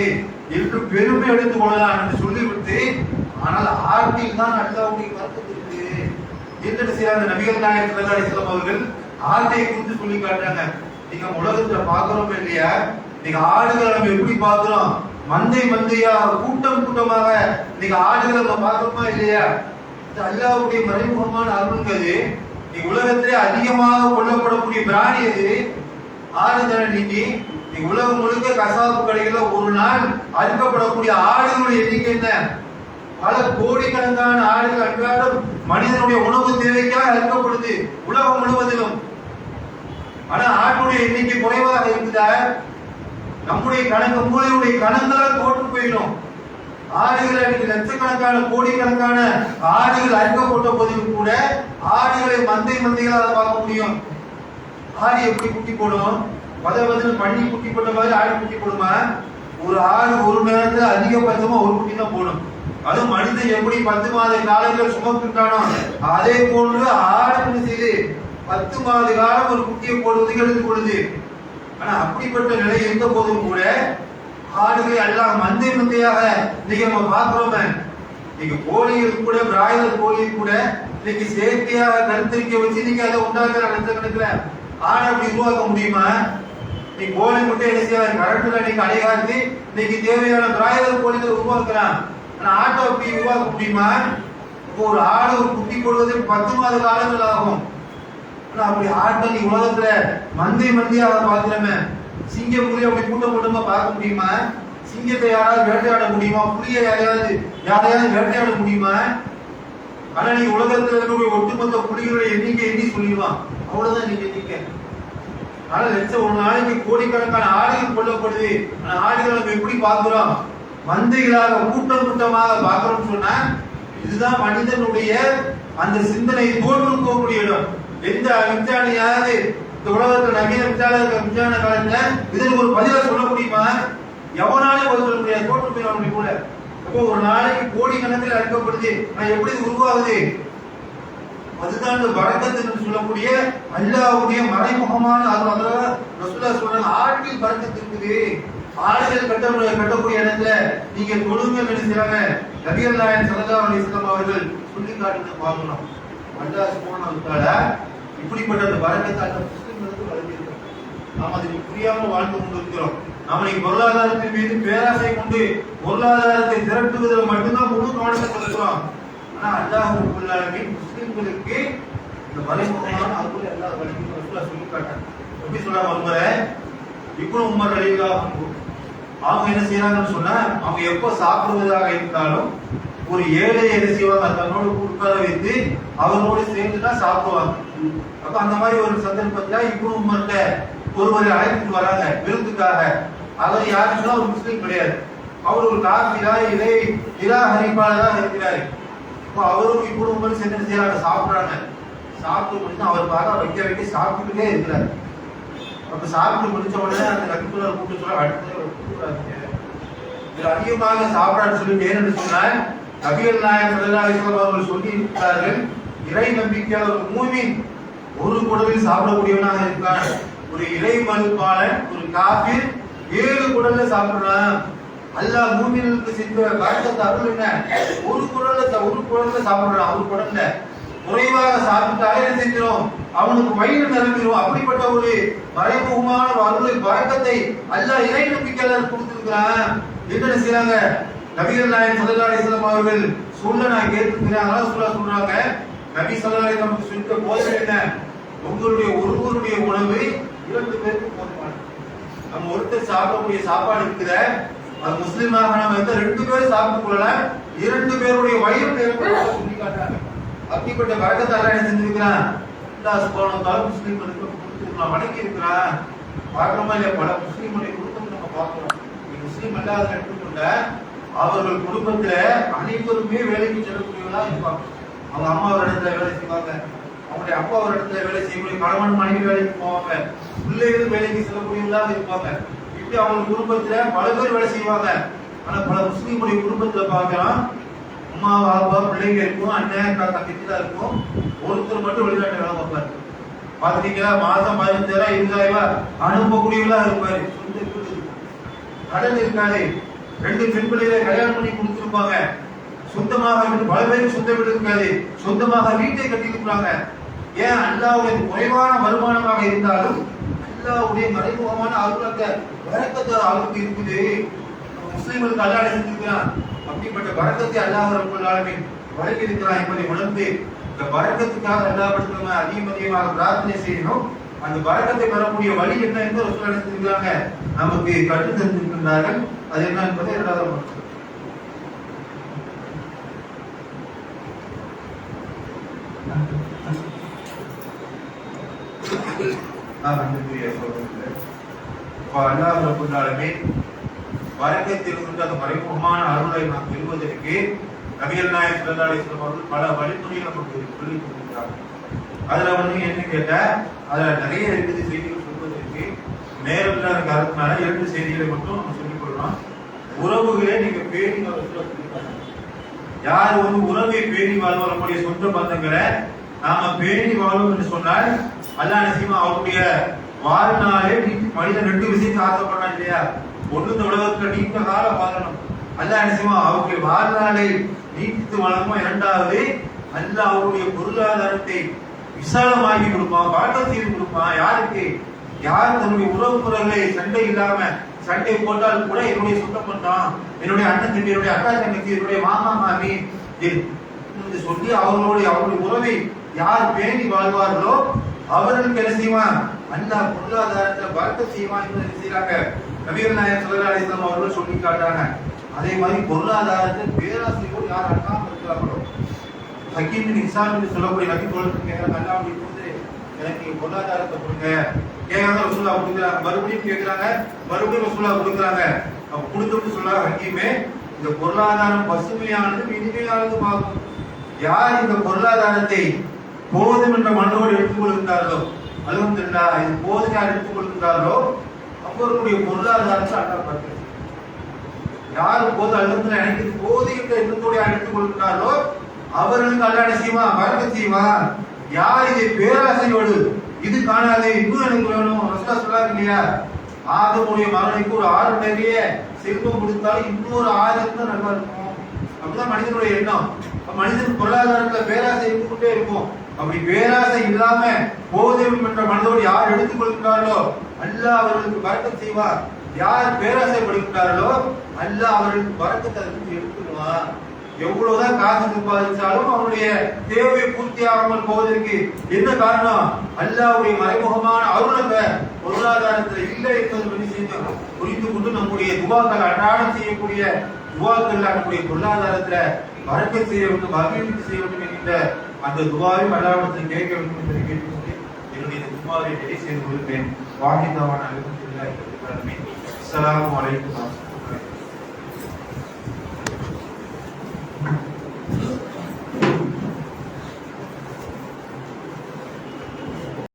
A: என்று பெருமை எடுத்துக் கொள்ளலாம் என்று சொல்லிவிட்டு, ஆனால் ஆட்டில் தான் அல்லாஹ்வுடைய பரக்கத் இருக்குது என்று செய்றாங்க. நபிகள் நாயகம் ஸல்லல்லாஹு அலைஹி வஸல்லம் அவர்கள் ஆட்டை குறித்து சொல்லி காட்டுறாங்க. நீங்க உலகத்துல பாக்குறோம் இல்லையா, நீங்க ஆடுகளை நம்ம எப்படி பாக்குறோம், மந்தை மந்தையா கூட்டம் கூட்டமாக நீங்க ஆடுகளை நம்ம பாக்குறோமா இல்லையா? அல்லாஹ்வுடைய மறைமுகமான அருள்கள். நீ உலகத்திலே அதிகமாக கொல்லப்படக்கூடிய பிராணி எது? ஆடு தானே. நீ உலகம் முழுக்க கசாப்பு கடைகள்ல ஒரு நாள் அறுக்கப்படக்கூடிய ஆடுகளுடைய எண்ணிக்கை என்ன? பல கோடிக்கணக்கான ஆடுகள் அன்றாடம் மனிதனுடைய உணவு தேவைக்காக அறுக்கப்படுது உலகம் முழுவதிலும். ஆனா ஆட்டுடைய எண்ணிக்கை குறைவாக இருக்குதா? நம்முடைய கணக்கு மூளையுடைய கணங்களால் தோற்று போயிடும். ஆடுகளை லட்சக்கணக்கான கோடிக்கணக்கான ஆடுகள் அறுக்கப்பட்ட போதிலும் கூட ஆடுகளை மந்தை மந்தைகளாக பார்க்க முடியும். ஆடு எப்படி குட்டி போடும்? பண்ணி குட்டி போட்ட மாதிரி ஆடு குட்டி போடுமா? ஒரு ஆடு ஒரு நேரத்துல அதிகபட்சமா ஒரு குட்டி தான் போடும். அது மனிதன் எப்படி 10 மாத காலங்கள் சுமக்கின்றானோ அதே போன்று ஆடு செய்து 10 மாத காலம் ஒரு குட்டியை போடுவதுக்கு எடுத்துக் கொள்ளுது. ஆனா அப்படிப்பட்ட நிலை இருந்த போதும் கூட ஆடுகளை எல்லாம் மந்தை மந்தையாக இன்னைக்கு நம்ம பார்க்கிறோமே. நீங்க கோழிகள் கூட, பிராய்லர் கோழிகள் கூட இன்னைக்கு செயற்கையாக கருத்தரிக்க வச்சு நீங்க அதை உண்டாக்குற லட்சக்கணக்கில் ஆடை அப்படி உருவாக்க முடியுமா? நீ கோழி மட்டும் என்ன செய்ய கரண்ட்ல நீங்க அடையாது இன்னைக்கு தேவையான பிராய்லர் கோழிகளை உருவாக்குறான். ஆனா ஆட்டை அப்படி உருவாக்க முடியுமா? இப்போ ஒரு ஆடு ஒரு குட்டி போடுவது 10 மாத காலங்கள் ஆகும். ஆனா அப்படி ஆட்டை நீ உலகத்துல மந்தை மந்தையாக பார்க்கிறமே. சிங்கம் புலி அப்படி கூட்டம் கூட்டமா பார்க்க முடியுமா? சிங்கத்தை யாராவது வேட்டையாட முடியுமா? புலியை யாரையாவது வேட்டையாட முடியுமா? ஆனா நீ உலகத்துல இருக்கக்கூடிய ஒட்டுமொத்த புலிகளுடைய எண்ணிக்கை எண்ணி சொல்லிடுவான். அவ்வளவுதான் நீங்க எண்ணிக்கை. ஆனா ஒரு நாளைக்கு கோடிக்கணக்கான ஆடுகள் கொல்லப்படுது. ஆனா ஆடுகளை நம்ம எப்படி பார்க்கிறோம்? மந்தைகளாக கூட்டம் கூட்டமாக பார்க்கிறோம் சொன்னா இதுதான் மனிதனுடைய அந்த சிந்தனை தோற்று போகக்கூடிய இடம். எந்த விஞ்ஞானியாவது இந்த உலகத்தில் நவீன விஞ்ஞான காலத்துல இதற்கு ஒரு பதில சொல்ல முடியுமா? எவனாலே பதில் சொல்ல முடியாது. தோற்று போயிடும் கூட. அப்போ ஒரு நாளைக்கு கோடிக்கணக்கில் அறுக்கப்படுது. நான் எப்படி உருவாகுது? அதுதான் இந்த பரக்கத் என்று சொல்லக்கூடிய அல்லாஹ்வுடைய மறைமுகமான அருள். ரசூலுல்லாஹ் சொல்றாங்க, ஆட்டில் பரக்கத் இருக்குது. ஆடுகள் கட்டக்கூடிய இடத்துல நீங்க தொழுங்க நினைச்சாங்க. நபிகள் நாயகம் ஸல்லல்லாஹு அலைஹி வஸல்லம் அவர்கள் சொல்லி காட்டுறத பார்க்கணும். அல்லாஹ் சுப்ஹானஹு வ தஆலா இப்படிப்பட்ட அந்த பரக்கத்தை அந்த முஸ்லிம்களுக்கு வழங்கியிருக்கிறார். நாம் அதை புரியாமல் வாழ்ந்து கொண்டிருக்கிறோம். நாம் இன்னைக்கு பொருளாதாரத்தின் மீது பேராசை கொண்டு பொருளாதாரத்தை திரட்டுவதில் மட்டும்தான் முழு கவனத்தை செலுத்துறோம். ஆனா அல்லாஹ் ரப்பல் ஆலமீன் முஸ்லிம்களுக்கு இந்த மறைமுகமான அருளை அல்லாஹ் வழங்கியிருக்கிறார். சொல்லி காட்டாங்க. எப்படி சொல்றாங்க? ஒருமுறை இப்னு உமர் ரலியல்லாஹு அன்ஹு அவங்க என்ன செய்யறாங்கன்னு சொன்னா, அவங்க எப்போ சாப்பிடுவதாக இருந்தாலும் ஒரு ஏழை என்ன செய்வாங்க, தன்னோடு உட்கார வைத்து அவரோடு சேர்ந்து தான் சாப்பிடுவாங்க. அப்ப அந்த மாதிரி ஒரு சந்தர்ப்பத்துல இப்னு உமர்ல ஒருவரை அழைத்து வராங்க விருந்துக்காக. அவர் யாருன்னா ஒரு முஸ்லீம் கிடையாது. அவர் ஒரு காஃபிரா நிராகரிப்பாளராக இருக்கிறாரு. இப்போ அவரும் இப்னு உமர் சேர்ந்து செய்யறாங்க, சாப்பிடுறாங்க. சாப்பிட்டு முடிச்சு அவர் பார்க்க வைக்க சாப்பிட்டுட்டே இருக்கிறாரு. அப்ப சாப்பிட்டு முடிச்ச உடனே அந்த நபிக்குள்ள கூப்பிட்டு சொல்ல, அடுத்த இதுல அதிகமாக சாப்பிடான்னு சொல்லி ஏன்னு சொன்னால் நபிகள் நாயகம் ஸல்லல்லாஹு அலைஹி வஸல்லம் அவர்கள் சொல்லி இருக்கிறார்கள், இறை நம்பிக்கையாளர் ஒரு மூமின் ஒரு குடலில் சாப்பிடக்கூடியவனாக இருக்கான். ஒரு இறை மறுப்பாளன் ஒரு காஃபிர் 7 குடல்ல சாப்பிடுறான். அல்லாஹ் மூமினுக்கு செஞ்ச பரக்கத் அருள் என்ன? ஒரு குடல்ல சாப்பிடுறான். ஒரு குடல்ல குறைவாக சாப்பிட்டாலே என்ன செஞ்சிடும்? அவனுக்கு வயிறு நிரம்பிடும். அப்படிப்பட்ட ஒரு மறைமுகமான அருளை பரக்கத்தை அல்லாஹ் இறை நம்பிக்கையாளர் கொடுத்திருக்கிறான். என்ன செய்யறாங்க? நபிகள் நாயகம் ஸல்லல்லாஹு அலைஹி வஸல்லம் அவர்கள் சொல்ல நான் கேட்டுக்கிறேன். சொல்றாங்க, நபி ஸல்லல்லாஹு அலைஹி வஸல்லம் சொல்லிட்ட போதனை என்ன? உங்களுடைய ஒருவருடைய உணவு 2 பேருக்கு போதுமானது. நம்ம ஒருத்தர் சாப்பிடக்கூடிய சாப்பாடு இருக்குத, அது முஸ்லிமாக நம்ம 2 பேர் சாப்பிட்டு கொள்ளலாம். 2 பேருடைய வயிறு நிரம்ப சொல்லி காட்டுறாங்க. அப்படிப்பட்ட பரக்கத்தை அல்லாஹ் என்ன செஞ்சிருக்கிறான்? அல்லாஹ் சுப்ஹானஹு வ தஆலா முஸ்லிம்களுக்கு கொடுத்திருக்கிறான், வணங்கி இருக்கிறான். பார்க்கிறோமா இல்லையா? பல முஸ்லிம்களுடைய குடும்பத்தை நம்ம பார்க்கிறோம். முஸ்லிம் அல்லாத எடுத்துக்கொண்ட அவர்கள் குடும்பத்துல அனைவருமே வேலைக்கு செல்லக்கூடியவர்களா இருப்பாங்க. அவங்க அம்மா ஒரு இடத்துல வேலை செய்வாங்க, அவங்களுடைய அப்பா ஒரு இடத்துல வேலை செய்யக்கூடிய, கணவன் மனைவி வேலைக்கு போவாங்க, பிள்ளைகள் வேலைக்கு செல்லக்கூடியவர்களா இருப்பாங்க. இப்படி அவங்க குடும்பத்துல பல பேர் வேலை செய்வாங்க. ஆனா பல முஸ்லிமுடைய குடும்பத்துல பார்க்கலாம், அம்மா அப்பா பிள்ளைங்க இருக்கும், அண்ணன் அக்கா தங்கச்சி தான் இருக்கும். ஒருத்தர் மட்டும் வெளிநாட்டு வேலை பார்ப்பாரு. பாத்தீங்களா? மாசம் 15,000 20,000 அனுப்பக்கூடியவங்களா இருப்பாரு. சொந்த வீடு கடன் இருக்காது. 2 பெண் பிள்ளைகளை கல்யாணம் பண்ணி கொடுத்திருப்பாங்க. சொந்தமாக பல பேருக்கு சொந்த வீடு இருக்காது. சொந்தமாக வீட்டை கட்டி இருக்கிறாங்க. ஏன் அல்லாஹ்வுடைய குறைவான வருமானமாக இருந்தாலும் அல்லாஹ்வுடைய மறைமுகமான அருளத்தை பரக்கத்து அவருக்கு இருக்குது. முஸ்லிம்களுக்கு அல்லாஹ் செஞ்சிருக்கிறான். அப்படிப்பட்ட பரக்கத்தை அல்லாஹ் ரப்பல் ஆலமீன் வழங்கி இருக்கிறான் என்பதை உணர்ந்து இந்த பரக்கத்துக்காக அல்லாஹ் படுத்துறவங்க அதிகமாக பிரார்த்தனை செய்யணும். அந்த பரக்கத்தை பெறக்கூடிய வழி என்ன என்று ரசூல் நினைச்சிருக்காங்க, நமக்கு கற்று தந்திருக்கின்றார்கள். அது என்ன என்பதை இரண்டாவது வரக்கத்திலிருந்து அந்த மறைமுகமான அருளை நாம் பெறுவதற்கு நபிகள் நாயகம் ஸல்லல்லாஹு அலைஹி வஸல்லம் அவர்கள் பல வழிமுறைகளை நமக்கு சொல்லிக் கொடுக்கிறார்கள். அதுல என்ன கேட்ட, அதுல நிறைய இருக்குது செய்திகள் சொல்வதற்கு. நேரம் இல்லாத காரணத்தினால 2 செய்திகளை மட்டும் நம்ம சொல்லிக் கொள்ளலாம். உறவுகளை நீங்க பேணி யார் உறவை பேணி வாழ்வதற்குரிய சொந்த பந்தங்களை நாம பேணி வாழும் என்று சொன்னால் அல்லாஹ் நிச்சயமா அவருடைய வாழ்நாளே மனிதன் 2 விஷயத்தை ஆசைப்படுறான் இல்லையா? ஒண்ணு இந்த உலகத்துல நீண்ட காலம் வாழணும். அல்லாஹ் நிச்சயமா அவருடைய வாழ்நாளை நீட்டித்து வழங்கும். இரண்டாவது, அல்லாஹ் அவருடைய பொருளாதாரத்தை விசாலமாக்கி கொடுப்பான், வாழ்க்கை செய்து கொடுப்பான். யாருக்கு? யார் தன்னுடைய உறவு முறைகளை சண்டை இல்லாம, சண்டை போட்டால் கூட என்னுடைய சொந்த பந்தம், என்னுடைய அண்ணன் தம்பி, என்னுடைய அக்கா தங்கச்சி, என்னுடைய மாமா மாமி என்று சொல்லி அவருடைய உறவை யார் பேணி வாழ்வார்களோ அவர்களுக்கு என்ன செய்வான்? அல்லாஹ் பொருளாதாரத்தை வாழ்க்கை செய்வான் என்று என்ன செய்யறாங்க? நபிகள் நாயகம் ஸல்லல்லாஹு அலைஹி வஸல்லம் அவர்கள் சொல்லி காட்டாங்க. அதே மாதிரி பொருளாதாரத்தை பேராசையோடு யார் அடக்காமல் இருக்கிறார்களோ, ஹக்கீம் பின் ஹிசாம் என்று சொல்லக்கூடிய நபி தோழர்கள் கேட்கிறாங்க, அல்லாஹ்வுடைய தூதரே எனக்கு பொருளாதாரத்தை கொடுங்க. கேட்கறாங்க, ரசூலுல்லாஹ் கொடுக்குறாங்க. மறுபடியும் கேட்கிறாங்க, மறுபடியும் ரசூலுல்லாஹ் கொடுக்குறாங்க. அப்ப கொடுத்துட்டு சொல்றாங்க, ஹக்கீமே இந்த பொருளாதாரம் பசுமையானது இனிமையானது ஆகும். யார் இந்த பொருளாதாரத்தை போதும் என்ற மனதோடு எடுத்துக் கொள்கின்றார்களோ, அல்ஹம்துலில்லாஹ் இது போதும் யார் எடுத்துக் கொள்கின்றார்களோ அவர்களுடைய பொருளாதாரத்தை அல்லாஹ் பார்க்கிறார். யார் போது அல்ஹம்துலில்லாஹ் எனக்கு போதும் என்ற எண்ணத்தோடு யார் எடுத்துக் கொள்கின்றார்களோ அவர்களுக்கு அல்லாஹ் நிச்சயமா பரக்கத் செய்வான். யார் இதை பேராசையோடு இது காணாதே இன்னும் எனக்கு வேணும், ரசூலுல்லாஹ் சொல்றாங்க இல்லையா, ஆதமுடைய மகனுக்கு ஒரு 6 நிறைய செல்வம் கொடுத்தாலும் இன்னொரு 6 இருந்தா நல்லா இருக்கும். அப்படிதான் மனிதனுடைய எண்ணம். மனிதன் பொருளாதாரத்துல பேராசை இருந்து கொண்டே இருக்கும். அப்படி பேராசை இல்லாம போதும் என்ற மனதோடு யார் எடுத்துக் கொள்கிறார்களோ அல்லாஹ் அவர்களுக்கு பரக்கத் செய்வார். யார் பேராசைப்படுகிறார்களோ அல்லாஹ் அவர்களுக்கு பரக்கத்தை எடுத்துடுவான். எவ்வளவுதான் காசு சம்பாதிச்சாலும் அவருடைய தேவை பூர்த்தி ஆகாமல் போவதற்கு என்ன காரணம்? அல்லாஹ்வுடைய மறைமுகமான அருளை பொருளாதாரத்தில் இல்லை என்பது புரிந்து கொண்டு நம்முடைய துவாக்கள் அன்றாடம் செய்யக்கூடிய துவாக்கள் நம்முடைய பொருளாதாரத்துல பரக்கத் செய்ய வேண்டும், அபிவிருத்தி செய்ய வேண்டும் என்கின்ற அந்த துவாவை அல்லாஹ்விடத்தில் கேட்க வேண்டும் என்பதை கேட்டுக்கொண்டு என்னுடைய துவாவை நிறைவு செய்து கொள்கிறேன். வாஹிதாவான அல்ஹம்துலில்லாஹி ரப்பில் ஆலமீன். அஸ்ஸலாமு அலைக்கும்.